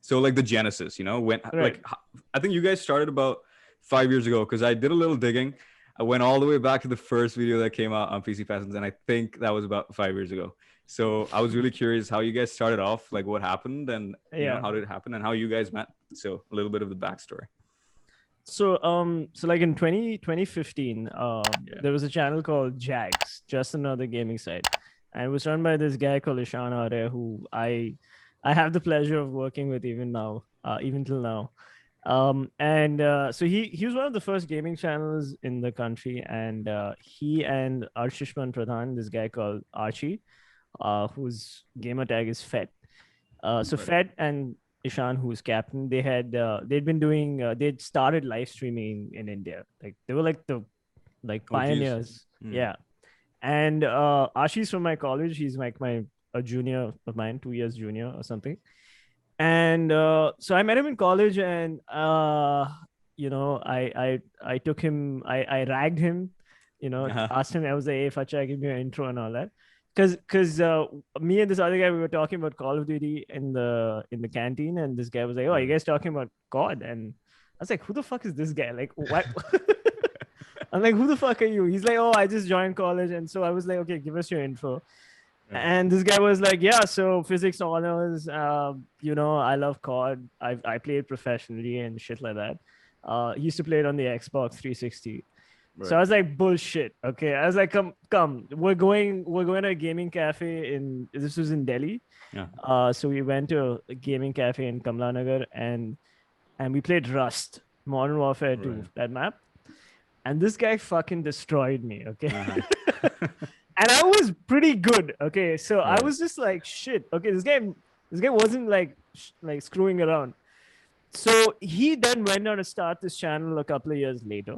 So like the Genesis, when Right. I think you guys started about 5 years ago, because I did a little digging. I went all the way back to the first video that came out on PC Peasants, and I think that was about 5 years ago. So I was really curious how you guys started off, like what happened, and Yeah. how did it happen, and how you guys met. So a little bit of the backstory. So like in 2015, Yeah. there was a channel called Jags, just another gaming site. And it was run by this guy called Armand, who I have the pleasure of working with even now, even till now. And so he was one of the first gaming channels in the country, and he and Arshishman Pradhan, this guy called Archie, whose gamer tag is Fed. So Right. Fed and Ishan, who's captain, they'd been doing they'd started live streaming in India. Like they were like the Oh, geez. pioneers. Yeah. And Ashi's from my college. He's like a junior of mine, 2 years junior or something. And so I met him in college, and I took him, I ragged him, asked him. I was like, "Hey, Facha, give me an intro and all that." Because me and this other guy, we were talking about Call of Duty in the canteen, and this guy was like, "Oh, you guys talking about COD?" And I was like, "Who the fuck is this guy? Like, what?" I'm like, "Who the fuck are you?" He's like, "Oh, I just joined college," and so I was like, "Okay, give us your intro." And this guy was like, "Yeah, so physics honors. I love COD. I played professionally and shit like that. He used to play it on the Xbox 360." Right. So I was like, "Bullshit." Okay, I was like, "Come, we're going to a gaming cafe this was in Delhi." Yeah. So we went to a gaming cafe in Kamla Nagar, and we played Rust, Modern Warfare 2, Right. that map. And this guy fucking destroyed me. Okay. Uh-huh. And I was pretty good. Okay, so I Right. was just like, shit. Okay, this guy wasn't like screwing around. So he then went on to start this channel a couple of years later,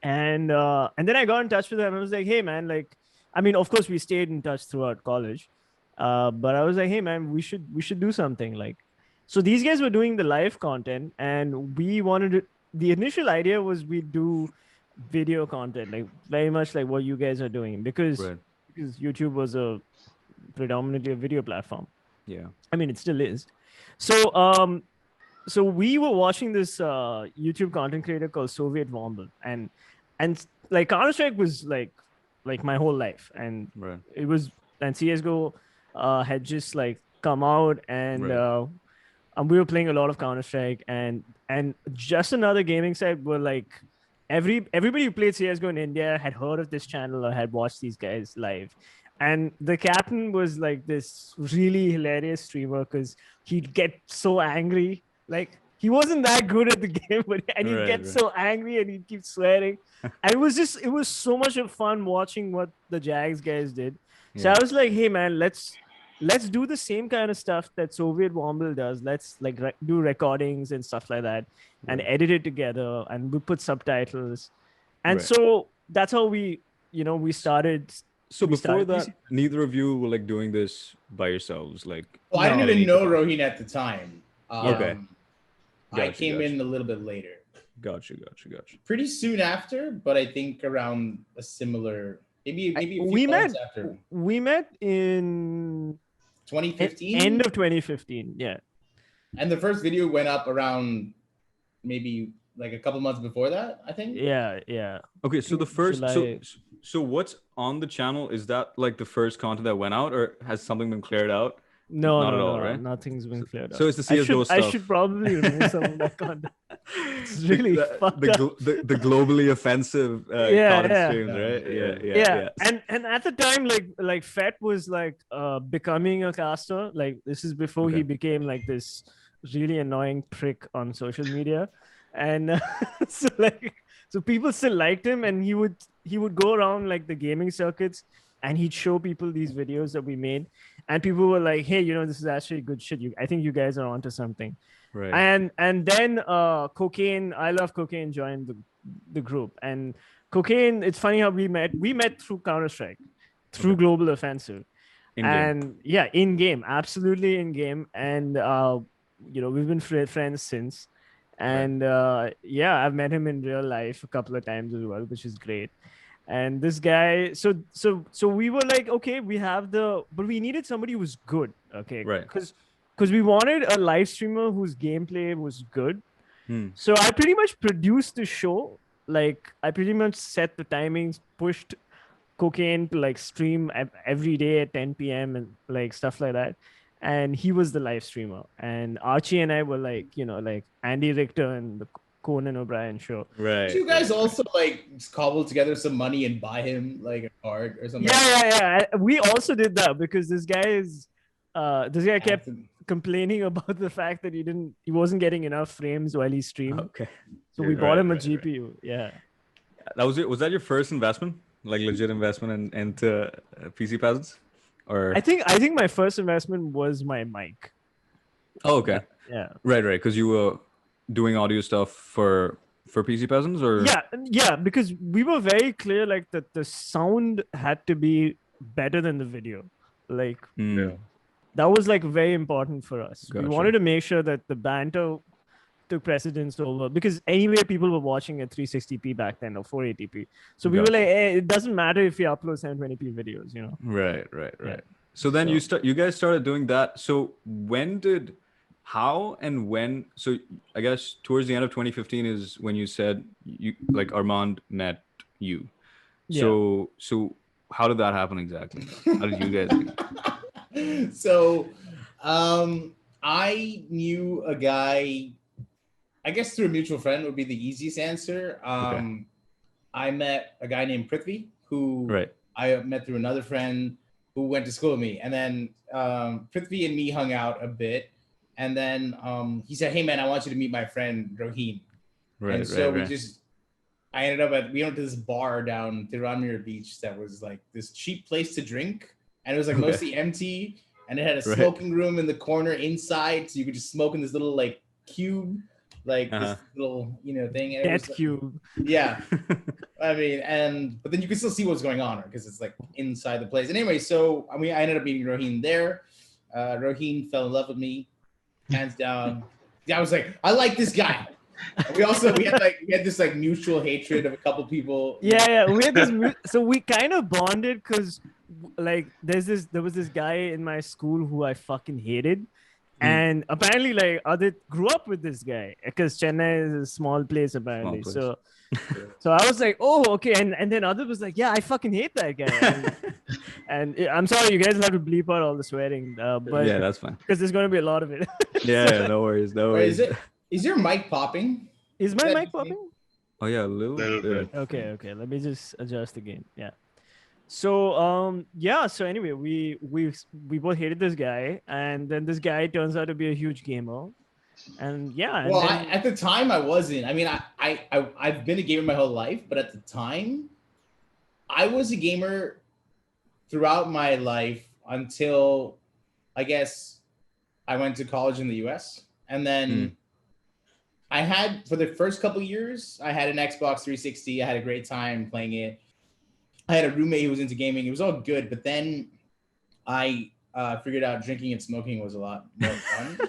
and then I got in touch with him. I was like, hey man, like, I mean, of course we stayed in touch throughout college, but I was like, hey man, we should do something like. So these guys were doing the live content, and we wanted to. The initial idea was we do video content, like very much like what you guys are doing, because Right. YouTube was a predominantly a video platform. Yeah. I mean, it still is. So so we were watching this YouTube content creator called Soviet Womble, and like Counter-Strike was like my whole life, and Right. it was, and CS:GO had just like come out, Right. and we were playing a lot of Counter-Strike, and just another gaming site were like everybody who played CS:GO in India had heard of this channel or had watched these guys live. And the captain was like this really hilarious streamer because he'd get so angry. Like he wasn't that good at the game, but and he'd Right. get Right. so angry and he'd keep swearing. And it was so much of fun watching what the Jags guys did. So Yeah. I was like, hey man, let's do the same kind of stuff that Soviet Womble does. Let's like do recordings and stuff like that, and Right. edit it together, and we put subtitles. And Right. so that's how we started. So We before started that, neither of you were like doing this by yourselves, like Well, I No. didn't at even any know capacity. Rohin at the time. Okay. I Gotcha, came gotcha. in a little bit later, Gotcha. pretty soon after, but I think around a similar, maybe a few we months met after. we met in 2015, end of 2015. Yeah. and the first video went up around maybe like a couple months before that, I think. Yeah. Okay, so the first, July. so what's on the channel? Is that like the first content that went out, or has something been cleared out? No, Not at all, no. right? Nothing's been cleared up. So it's the CS:GO I stuff. should probably remove some of that content. It's really fucked up. The globally offensive Yeah, content yeah. streams, right? Yeah. Yeah. And at the time, like Fett was like becoming a caster. Like this is before Okay. he became like this really annoying prick on social media. And so people still liked him, and he would go around like the gaming circuits, and he'd show people these videos that we made, and people were like, hey, this is actually good shit. I think you guys are onto something. Right. And then Cocaine, I Love Cocaine, joined the group. And Cocaine, it's funny how we met through Counter-Strike, through Okay. Global Offensive. In-game. And yeah, in game, absolutely in game. And we've been friends since. And yeah, I've met him in real life a couple of times as well, which is great. And this guy, so we were like, okay, but we needed somebody who was good, okay? Right. Because because we wanted a live streamer whose gameplay was good. Hmm. So I pretty much produced the show. Like I pretty much set the timings, pushed Cocaine to like stream every day at 10 p.m. and like stuff like that. And he was the live streamer. And Archie and I were like, like Andy Richter and the Conan O'Brien show. Right. Did you guys also like cobble together some money and buy him like a card or something? Yeah. We also did that because this guy kept complaining about the fact that he wasn't getting enough frames while he streamed. Okay. So we bought him a GPU. Yeah. That was it. Was that your first investment? Like legit investment into PC Peasants? Or I think my first investment was my mic. Oh, okay. Yeah. Right. Because you were doing audio stuff for PC Peasants, or yeah, because we were very clear like that the sound had to be better than the video. Like that was like very important for us. Gotcha. We wanted to make sure that the banter took precedence over, because anyway people were watching at 360p back then or 480p. So we were like, hey, it doesn't matter if you upload 720p videos, Right. Yeah. So then you guys started doing that. So how and when? So I guess towards the end of 2015 is when you said like Armand met you. So how did that happen exactly? How did you guys meet? So I knew a guy, I guess through a mutual friend would be the easiest answer. I met a guy named Prithvi, who I met through another friend who went to school with me. And then Prithvi and me hung out a bit. And then he said, hey man, I want you to meet my friend Rohin. And so I ended up we went to this bar down Tirunelveli Beach that was like this cheap place to drink. And it was like mostly empty. And it had a smoking room in the corner inside. So you could just smoke in this little like cube. Like this little, thing. And Death cube. Yeah. I mean, but then you can still see what's going on because it's like inside the place. And anyway, so I ended up meeting Rohin there. Rohin fell in love with me, hands down. Yeah, I was like, I like this guy. We had this like mutual hatred of a couple people. Yeah. We had this. So we kind of bonded because like there was this guy in my school who I fucking hated. And apparently, like Aditya grew up with this guy because Chennai is a small place apparently. So I was like, oh, okay. And then Aditya was like, yeah, I fucking hate that guy. And I'm sorry, you guys have to bleep out all the swearing. But yeah, that's fine. Because there's going to be a lot of it. Yeah, no worries. Is your mic popping? Is my mic popping? Oh yeah, a little bit. Okay. Let me just adjust again. Yeah. So so anyway, we both hated this guy, and then this guy turns out to be a huge gamer. And at the time I wasn't. I mean, I've been a gamer my whole life, but at the time I was a gamer throughout my life until I guess I went to college in the US. And then I had, for the first couple years, I had an Xbox 360. I had a great time playing it. I had a roommate who was into gaming. It was all good. But then I figured out drinking and smoking was a lot more fun.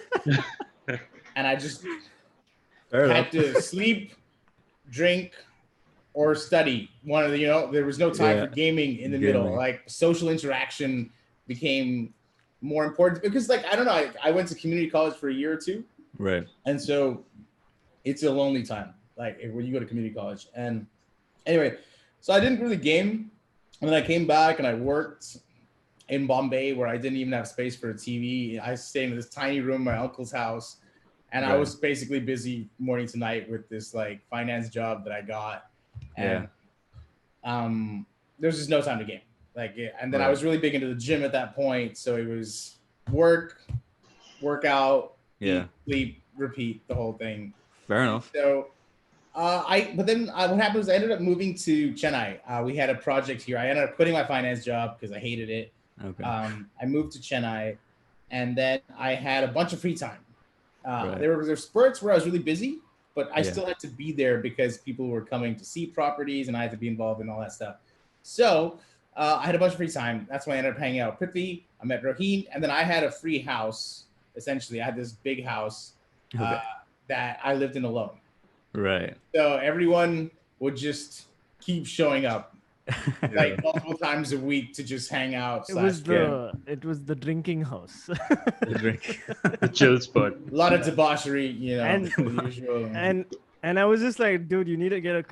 And I just had to sleep, drink, or study. One of the, there was no time for gaming in the middle. Like social interaction became more important because, like, I don't know. I went to community college for a year or two. Right. And so it's a lonely time, like when you go to community college. And anyway, so I didn't really game. And then I came back and I worked in Bombay where I didn't even have space for a TV. I stayed in this tiny room in my uncle's house. And I was basically busy morning to night with this like finance job that I got. And there's just no time to game. And then I was really big into the gym at that point. So it was workout, eat, sleep, repeat, the whole thing. Fair enough. So what happened was I ended up moving to Chennai. We had a project here. I ended up quitting my finance job because I hated it. Okay. I moved to Chennai, and then I had a bunch of free time. There were spurts where I was really busy, but I still had to be there because people were coming to see properties, and I had to be involved in all that stuff. So I had a bunch of free time. That's why I ended up hanging out with Prithvi. I met Rohin, and then I had a free house. Essentially, I had this big house that I lived in alone. Right. So everyone would just keep showing up. like multiple times a week to just hang out. It was the drinking house. The drink. The chill spot. A lot of debauchery, you know, And- usual. And I was just like, dude, you need to get a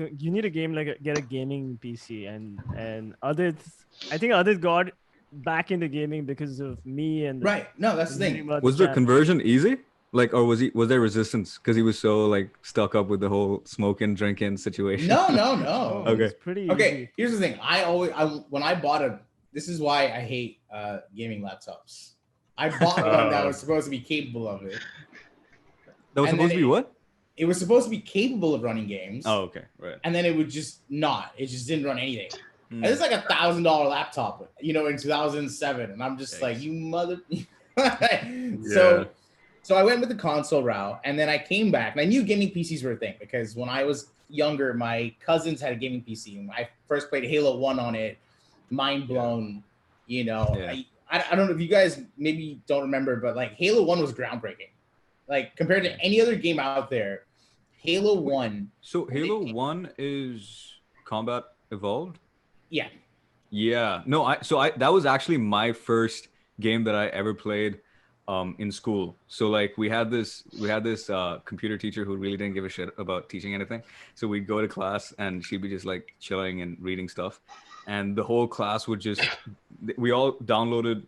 game get a gaming PC, and others. I think others got back into gaming because of me and Right. No, that's the thing. Was the conversion easy? Like, or was there resistance because he was so like stuck up with the whole smoking, drinking situation? No. Okay. It's pretty Okay, easy. here's the thing. When I bought this is why I hate gaming laptops. I bought one that was supposed to be capable of it. That was And supposed to then be what? It was supposed to be capable of running games. Oh, okay, right. And then it would just not. It just didn't run anything. Mm. And it's like $1,000 laptop, you know, in 2007. And I'm just like, you mother. So I went with the console route, and then I came back, and I knew gaming PCs were a thing because when I was younger, my cousins had a gaming PC, and I first played Halo 1 on it. Mind blown, you know. Yeah. I don't know if you guys maybe don't remember, but like Halo 1 was groundbreaking. Like compared to any other game out there, Halo 1. So Halo 1 is combat evolved? Yeah. Yeah. No, that was actually my first game that I ever played in school. So like we had this computer teacher who really didn't give a shit about teaching anything. So we'd go to class and she'd be just like chilling and reading stuff. And the whole class would we all downloaded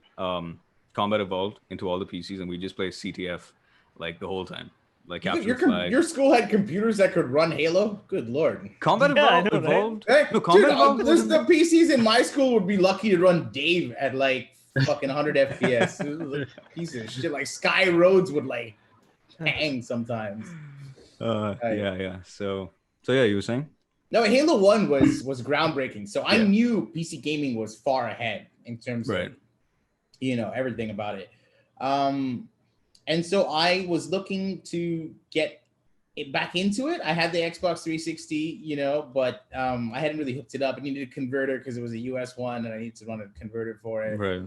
Combat Evolved into all the PCs and we just play CTF like the whole time. Like Your school had computers that could run Halo? Good Lord. Combat Evolved? Hey, No, Combat Evolved the PCs in my school would be lucky to run Dave at like fucking 100 FPS. It was like a piece of shit. Like Sky Roads would like hang sometimes. Yeah. So yeah, you were saying? No, Halo 1 was groundbreaking. So I knew PC gaming was far ahead in terms of, you know, everything about it. And so I was looking to get it back into it. I had the Xbox 360, you know, but I hadn't really hooked it up. I needed a converter because it was a US one and I needed to run a converter for it. Right.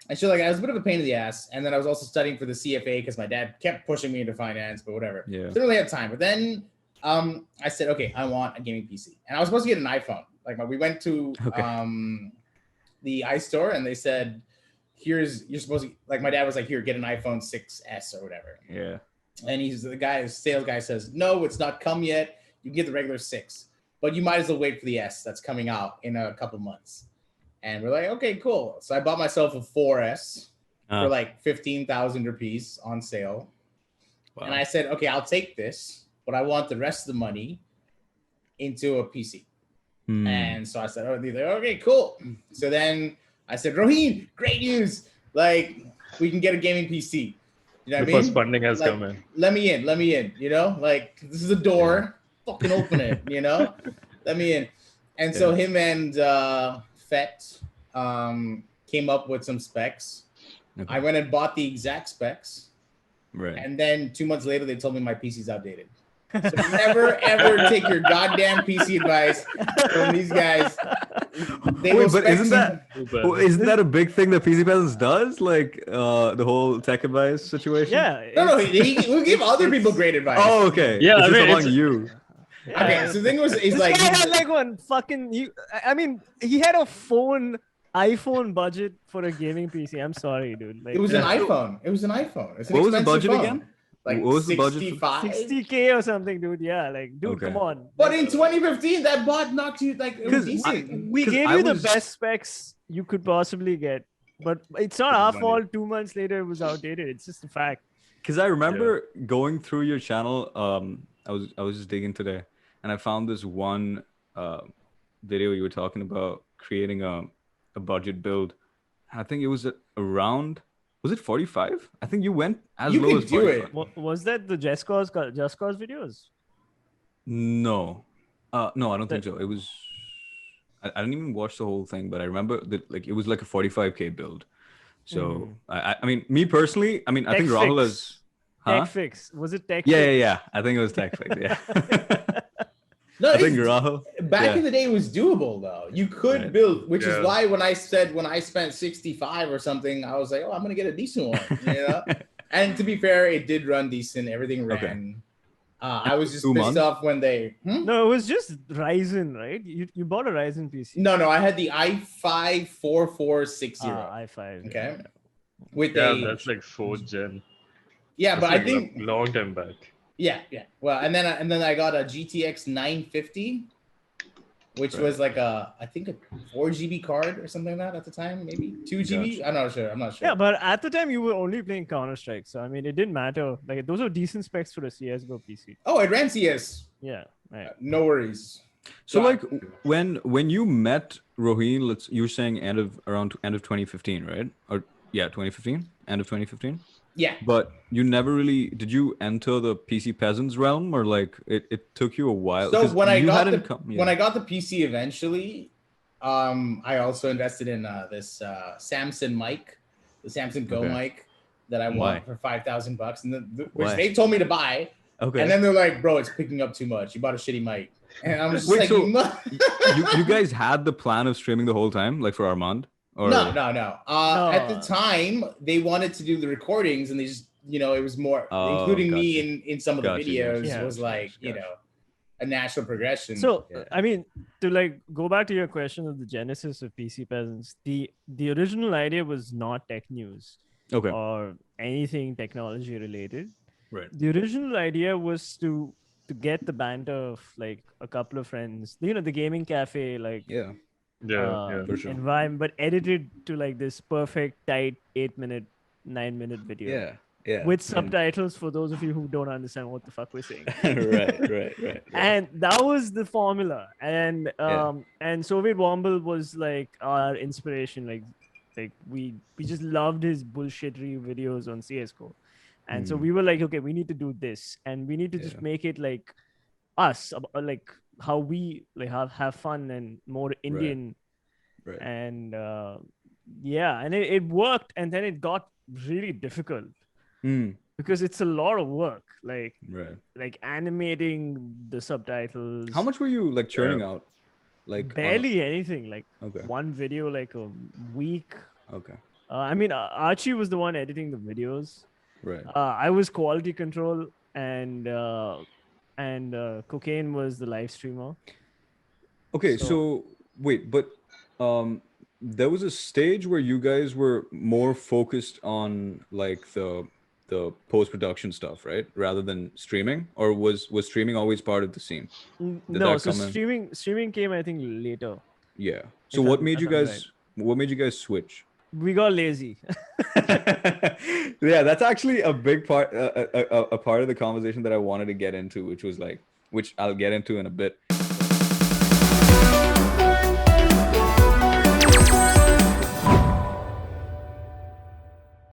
And so like I was a bit of a pain in the ass. And then I was also studying for the CFA because my dad kept pushing me into finance, but whatever. Yeah. Didn't really have time. But then I said, okay, I want a gaming PC. And I was supposed to get an iPhone. Like we went to the iStore and they said, you're supposed to, like my dad was like, here, get an iPhone 6S or whatever. Yeah. And the sales guy says, no, it's not come yet. You can get the regular 6, but you might as well wait for the S that's coming out in a couple months. And we're like, okay, cool. So I bought myself a 4S for like 15,000 rupees on sale. Wow. And I said, okay, I'll take this, but I want the rest of the money into a PC. And so I said, okay, cool. So then I said, Rohin, great news. Like, we can get a gaming PC. You know what I mean? First funding has come in. Let me in, you know? Like, this is a door. Fucking open it, you know? Let me in. And so him and Fett came up with some specs. Okay. I went and bought the exact specs. Right. And then 2 months later, they told me my PC's outdated. So never, ever take your goddamn PC advice from these guys. But isn't that a big thing that PC Peasants does? Like the whole tech advice situation? Yeah. No, we give other people great advice. Oh, okay. Yeah, it's among you. Yeah. Okay, so the thing was, he's like, guy had like one fucking. I mean, he had a iPhone budget for a gaming PC. I'm sorry, dude. Like, it was an iPhone. It was an iPhone. What was the budget again? Like what was the budget? 60K or something, dude. Yeah, like, dude, come on. But in 2015, that bot knocked you like it was decent. We gave you the best specs you could possibly get, but it's not our fault. 2 months later, it was outdated. It's just a fact. Because I remember going through your channel. I was just digging today, and I found this one video you were talking about creating a budget build. I think it was around. Was it 45? I think you went as low as 45. Was that the Just Cause videos? No. No, I don't think so. It was. I didn't even watch the whole thing, but I remember that like it was like a 45K build. So I mean, me personally, I mean, I think Rahul has. Tech Fix. Was it Tech Fix? Fix? Yeah. I think it was Tech Fix. Yeah. No, I think Rahul. Back in the day, it was doable though. You could build, which is why when I spent 65 or something, I was like, oh, I'm gonna get a decent one, you know. And to be fair, it did run decent. Everything ran. I was just 2 pissed months? off when they. No, it was just Ryzen, right? You bought a Ryzen PC. No, I had the i5 4460. i5. Okay. With that's like 4th gen. Yeah, That's but like I think long time back. Yeah. Well, and then I got a GTX 950, which was like I think a 4 GB card or something like that at the time, maybe 2 GB. Gotcha. I'm not sure. Yeah, but at the time you were only playing Counter-Strike, so I mean it didn't matter. Like those are decent specs for a CS:GO PC. Oh, it ran CS. Yeah, right. No worries. So like when you met Rohin, you were saying around end of 2015, right? Or 2015, end of 2015. Yeah. But you never really did you enter the PC Peasants realm, or like it took you a while? So when I got when I got the PC eventually, I also invested in this Samsung mic, the Samsung Go mic that I want for $5,000, and which they told me to buy. Okay. And then they're like, "Bro, it's picking up too much. You bought a shitty mic." And I'm just like, so you guys had the plan of streaming the whole time, like for Armand? Or... No. At the time, they wanted to do the recordings, and they just, it was more, including me in some of the videos. It was like, a natural progression. So, I mean, to like go back to your question of the genesis of PC Peasants, the original idea was not tech news, or anything technology related. Right. The original idea was to get the banter of like a couple of friends, the gaming cafe, like for sure. environment, but edited to like this perfect tight 8-minute, 9-minute video. With subtitles for those of you who don't understand what the fuck we're saying. right. And that was the formula. And Soviet Womble was like our inspiration. Like we just loved his bullshittery videos on CS:GO. And so we were like, okay, we need to do this, and we need to just make it like us, like how we like have fun and more Indian. Right. And and it worked, and then it got really difficult because it's a lot of work, like animating the subtitles. How much were you like churning out? Like barely anything, like one video like a week. I mean, Archie was the one editing the videos. Right. I was quality control, and Cocaine was the live streamer. Okay, so wait, but there was a stage where you guys were more focused on like the post-production stuff, right? Rather than streaming, or was streaming always part of the scene? No, so streaming came, I think, later. Yeah. So what made you guys switch? We got lazy. Yeah, that's actually a big part, a part of the conversation that I wanted to get into, which I'll get into in a bit.